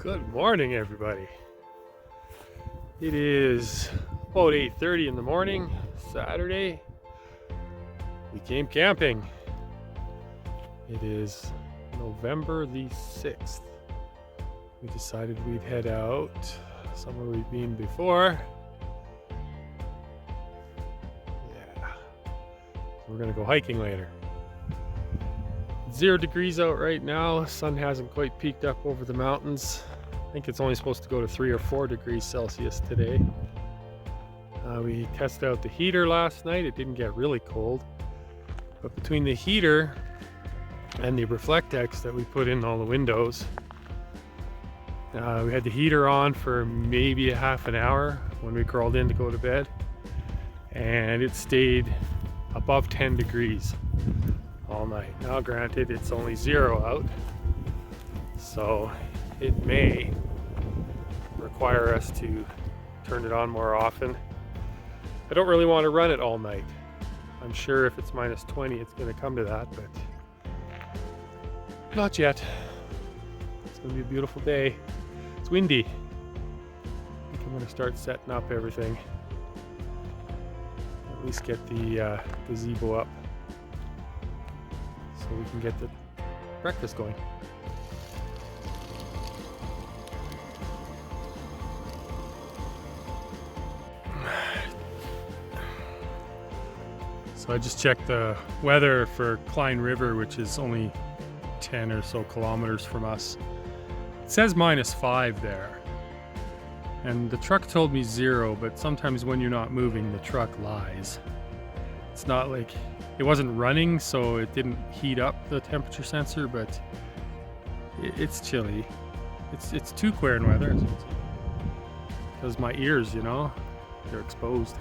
Good morning, everybody. It is about 8:30 in the morning, Saturday. We came camping. It is November the 6th. We decided we'd head out somewhere we've been before. Yeah. So we're gonna go hiking later. 0 degrees out right now. Sun hasn't quite peeked up over the mountains. I think it's only supposed to go to 3 or 4 degrees Celsius today. We tested out the heater last night. It didn't get really cold. But between the heater and the Reflectex that we put in all the windows, we had the heater on for maybe a half an hour when we crawled in to go to bed. And it stayed above 10 degrees all night. Now granted, it's only 0 out, so it may require us to turn it on more often. I don't really want to run it all night. I'm sure if it's minus 20 it's going to come to that, but not yet. It's going to be a beautiful day. It's windy. I think I'm going to start setting up everything. At least get the gazebo up so we can get the breakfast going. So I just checked the weather for Klein River, which is only 10 or so kilometers from us. It says -5 there. And the truck told me 0, but sometimes when you're not moving, the truck lies. It's not like it wasn't running, so it didn't heat up the temperature sensor, but it's chilly. It's too Quern weather because my ears, they're exposed.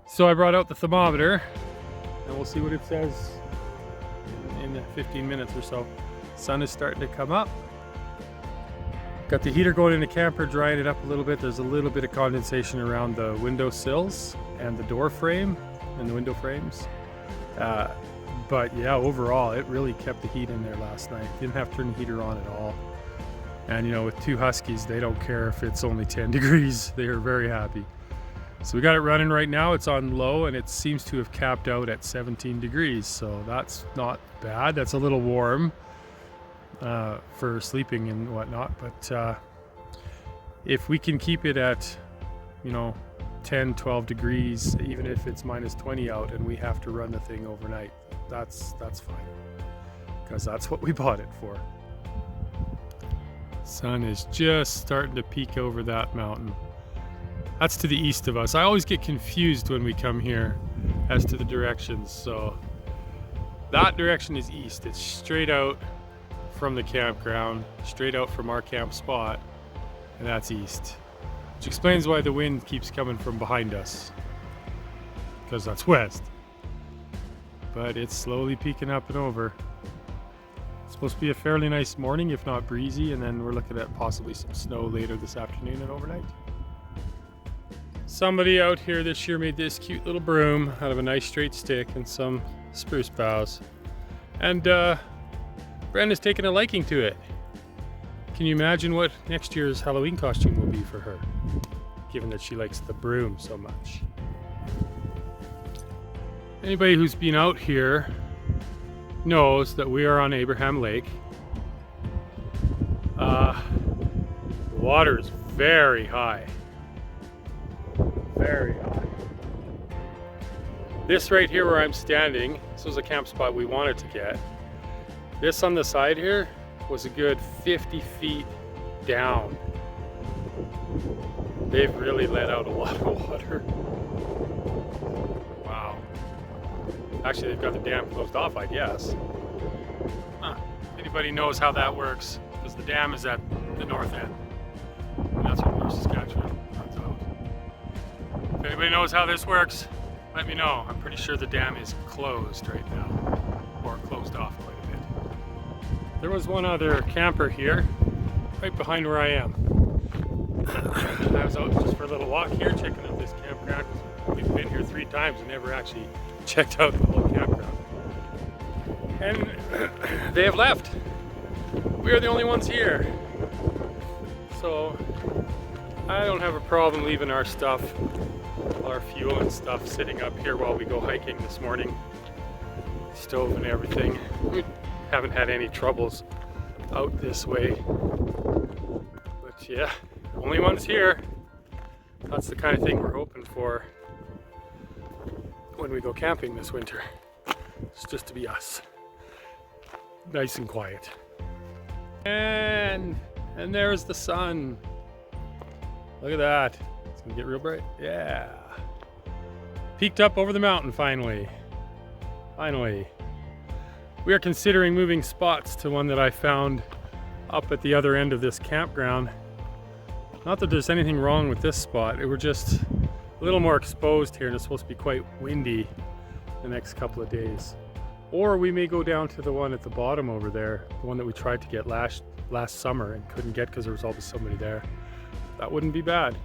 So I brought out the thermometer, and we'll see what it says in 15 minutes or so. Sun is starting to come up. Got the heater going in the camper, drying it up a little bit. There's a little bit of condensation around the window sills and the door frame and the window frames. But yeah, overall, it really kept the heat in there last night. Didn't have to turn the heater on at all. And with 2 Huskies, they don't care if it's only 10 degrees. They are very happy. So we got it running right now. It's on low, and it seems to have capped out at 17 degrees. So that's not bad. That's a little warm for sleeping and whatnot. But if we can keep it at, 10, 12 degrees, even if it's -20 out and we have to run the thing overnight, that's fine. Because that's what we bought it for. Sun is just starting to peek over that mountain. That's to the east of us. I always get confused when we come here as to the directions. So that direction is east. It's straight out from the campground, straight out from our camp spot, and that's east. Which explains why the wind keeps coming from behind us, because that's west. But it's slowly peeking up and over. It's supposed to be a fairly nice morning, if not breezy, and then we're looking at possibly some snow later this afternoon and overnight. Somebody out here this year made this cute little broom out of a nice straight stick and some spruce boughs. And Brenda's taken a liking to it. Can you imagine what next year's Halloween costume will be for her, given that she likes the broom so much? Anybody who's been out here knows that we are on Abraham Lake. The water is very high. Very high. This right here where I'm standing, this was a camp spot we wanted to get. This on the side here was a good 50 feet down. They've really let out a lot of water. Wow. Actually, they've got the dam closed off, I guess. Anybody knows how that works, because the dam is at the north end. And that's where North Saskatchewan runs out. If anybody knows how this works, let me know. I'm pretty sure the dam is closed right now, or closed off quite a bit. There was one other camper here, right behind where I am. I was out just for a little walk here, checking out this campground. We've been here 3 times and never actually checked out the whole campground. And they have left. We are the only ones here. so I don't have a problem leaving our stuff, our fuel and stuff sitting up here while we go hiking this morning. Stove and everything. We haven't had any troubles out this way. But yeah, only one's here. That's the kind of thing we're hoping for when we go camping this winter. It's just to be us. Nice and quiet. And there's the sun. Look at that. It's gonna get real bright. Yeah. Peeked up over the mountain finally. Finally. We are considering moving spots to one that I found up at the other end of this campground. Not that there's anything wrong with this spot. We're just a little more exposed here and it's supposed to be quite windy the next couple of days. Or we may go down to the one at the bottom over there, the one that we tried to get last summer and couldn't get because there was always somebody there. That wouldn't be bad.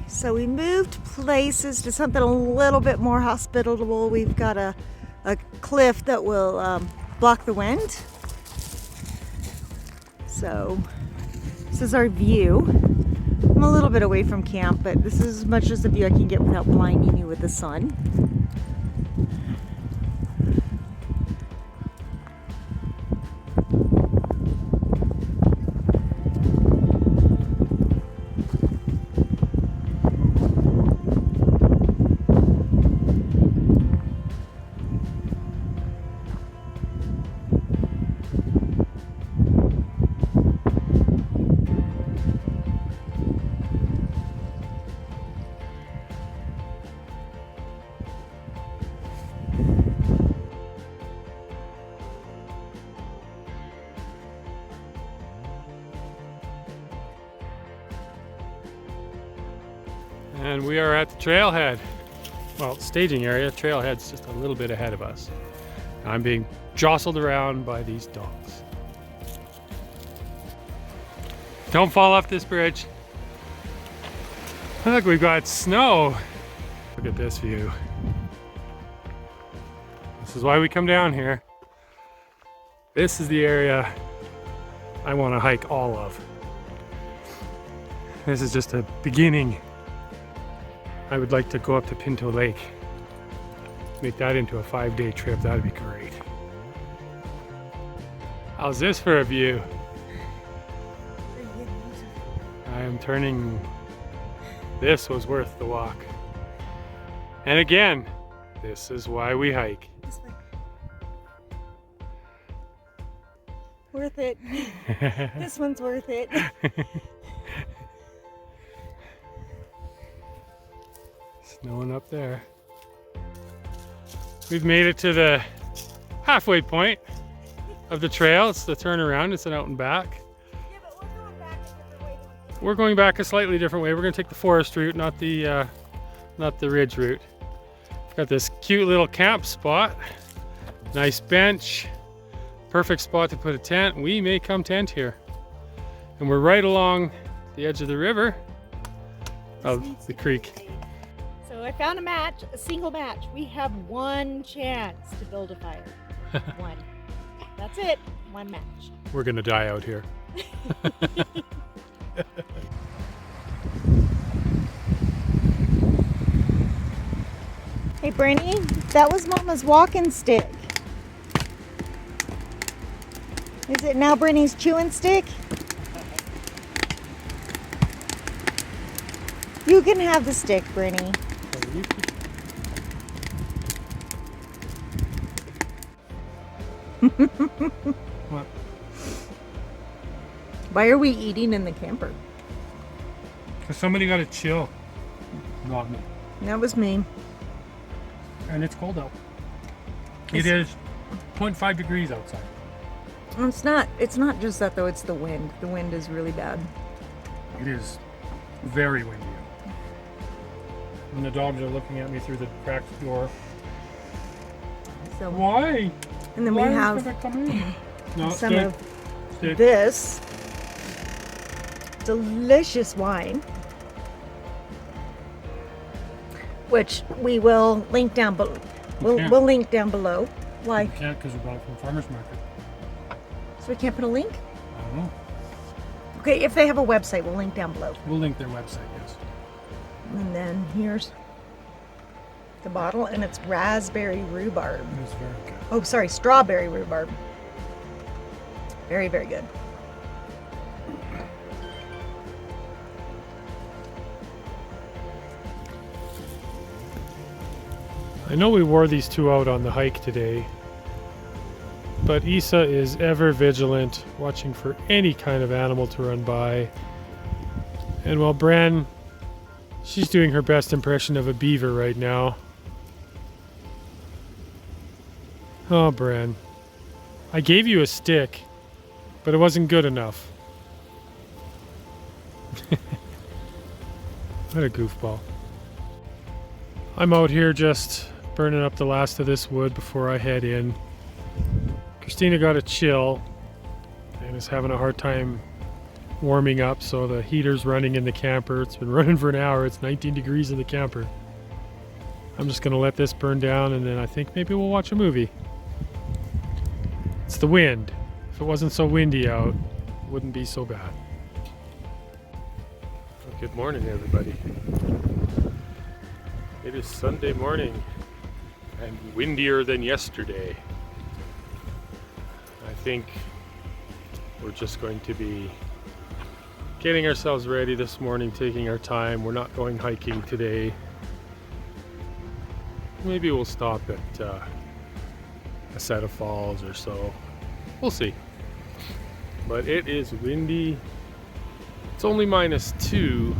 So we moved places to something a little bit more hospitable. We've got a cliff that will block the wind. So this is our view. I'm a little bit away from camp, but this is as much as the view I can get without blinding you with the sun. And we are at the trailhead. Well, staging area. Trailhead's just a little bit ahead of us. I'm being jostled around by these dogs. Don't fall off this bridge. Look, we've got snow. Look at this view. This is why we come down here. This is the area I want to hike all of. This is just a beginning. I would like to go up to Pinto Lake. Make that into a 5-day trip. That'd be great. How's this for a view? I am turning. This was worth the walk. And again, this is why we hike. Worth it. This one's worth it. Snowing up there. We've made it to the halfway point of the trail. It's the turnaround. It's an out and back. Yeah, but we're going back a different way. We're going back a slightly different way. We're going to take the forest route, not the ridge route. We've got this cute little camp spot. Nice bench. Perfect spot to put a tent. We may come tent here. And we're right along the edge of the river. Of the creek. So I found a match, a single match. We have one chance to build a fire. One. That's it. One match. We're gonna die out here. Hey, Brittany, that was Mama's walking stick. Is it now Brittany's chewing stick? You can have the stick, Brittany. What? Why are we eating in the camper? Because somebody got to chill. Not me. That was me. And it's cold out. It is 0.5 degrees outside. It's not just that though, it's the wind. The wind is really bad. It is very windy out. And the dogs are looking at me through the cracked door. So Why? and then Why we is have it coming in? No, some stick. of Stick. this delicious wine, which we will link down below. can't. We'll link down below. Why? You can't because we bought it from the farmer's market. So we can't put a link? I don't know. Okay, if they have a website, we'll link down below. We'll link their website, yes. And then here's the bottle, and it's raspberry rhubarb. It was very good. Oh, sorry, strawberry rhubarb. Very, very good. I know we wore these two out on the hike today, but Isa is ever vigilant, watching for any kind of animal to run by. And while Bran, she's doing her best impression of a beaver right now. Oh, Bran. I gave you a stick, but it wasn't good enough. What a goofball. I'm out here just burning up the last of this wood before I head in. Christina got a chill and is having a hard time warming up, so the heater's running in the camper. It's been running for an hour. It's 19 degrees in the camper. I'm just going to let this burn down, and then I think maybe we'll watch a movie. It's the wind. If it wasn't so windy out, it wouldn't be so bad. Well, good morning, everybody. It is Sunday morning and windier than yesterday. I think we're just going to be getting ourselves ready this morning, taking our time. We're not going hiking today. Maybe we'll stop at a set of falls or so. We'll see. But it is windy. It's only -2,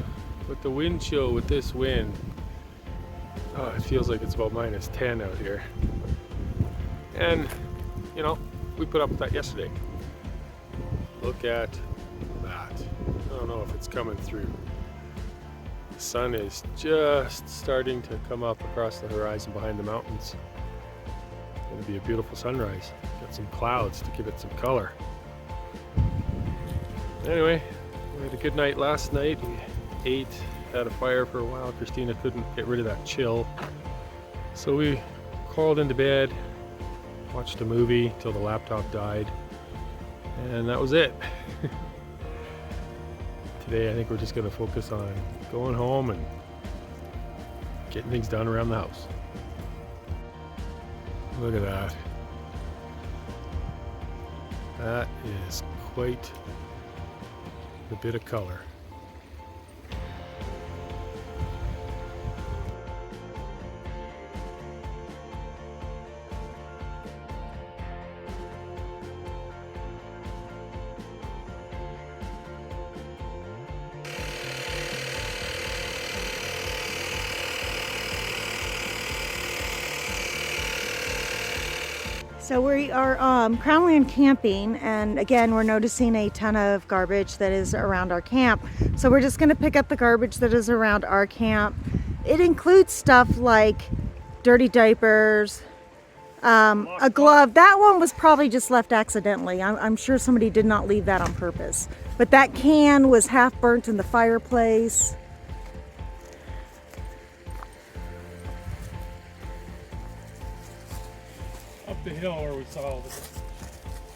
but the wind chill with this wind, oh, it feels like it's about -10 out here. And, you know, we put up with that yesterday. Look at that. I don't know if it's coming through. The sun is just starting to come up across the horizon behind the mountains. It's going to be a beautiful sunrise. Got some clouds to give it some color. Anyway, we had a good night last night. We ate, had a fire for a while. Christina couldn't get rid of that chill. So we crawled into bed, watched a movie till the laptop died, and that was it. Today I think we're just going to focus on going home and getting things done around the house. Look at that. That is quite a bit of color. So we are Crownland camping, and again we're noticing a ton of garbage that is around our camp. So we're just going to pick up the garbage that is around our camp. It includes stuff like dirty diapers, a glove. That one was probably just left accidentally. I'm sure somebody did not leave that on purpose. But that can was half burnt in the fireplace. Up the hill where we saw all this.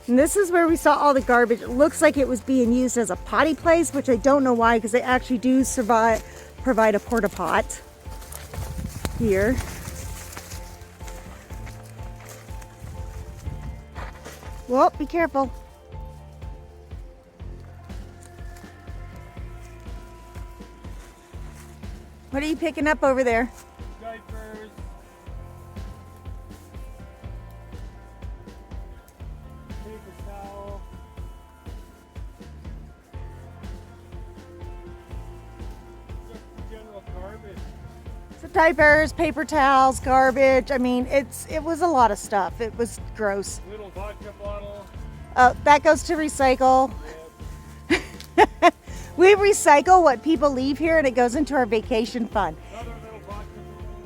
And this is where we saw all the garbage. It looks like it was being used as a potty place, which I don't know why, because they actually do provide a porta pot here. Well, be careful. What are you picking up over there? Diapers. Paper towel. Just general garbage. So diapers, paper towels, garbage. I mean, it was a lot of stuff. It was gross. Little vodka bottle. That goes to recycle. We recycle what people leave here, and it goes into our vacation fund. Another little vodka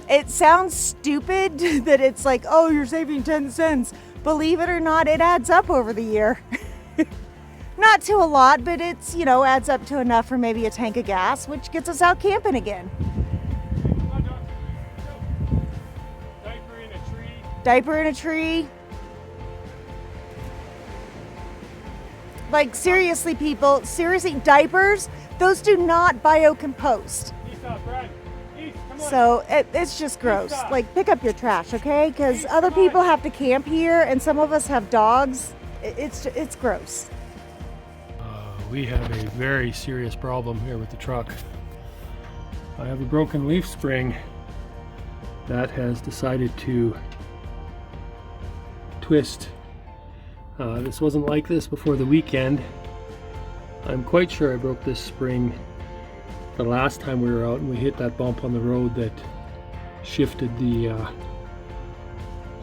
bottle. It sounds stupid that it's like, oh, you're saving 10 cents. Believe it or not, it adds up over the year. Not to a lot, but it's, you know, adds up to enough for maybe a tank of gas, which gets us out camping again. Diaper in a tree. Diaper in a tree. Like seriously, people, seriously, diapers, those do not biocompose. So it's just gross. Like, pick up your trash, okay? Because other people have to camp here, and some of us have dogs. It's gross. We have a very serious problem here with the truck. I have a broken leaf spring that has decided to twist. This wasn't like this before the weekend. I'm quite sure I broke this spring the last time we were out and we hit that bump on the road that shifted the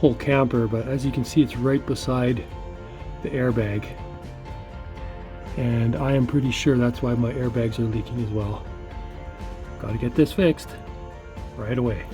whole camper, but as you can see, it's right beside the airbag, and I am pretty sure that's why my airbags are leaking as well. Got to get this fixed right away.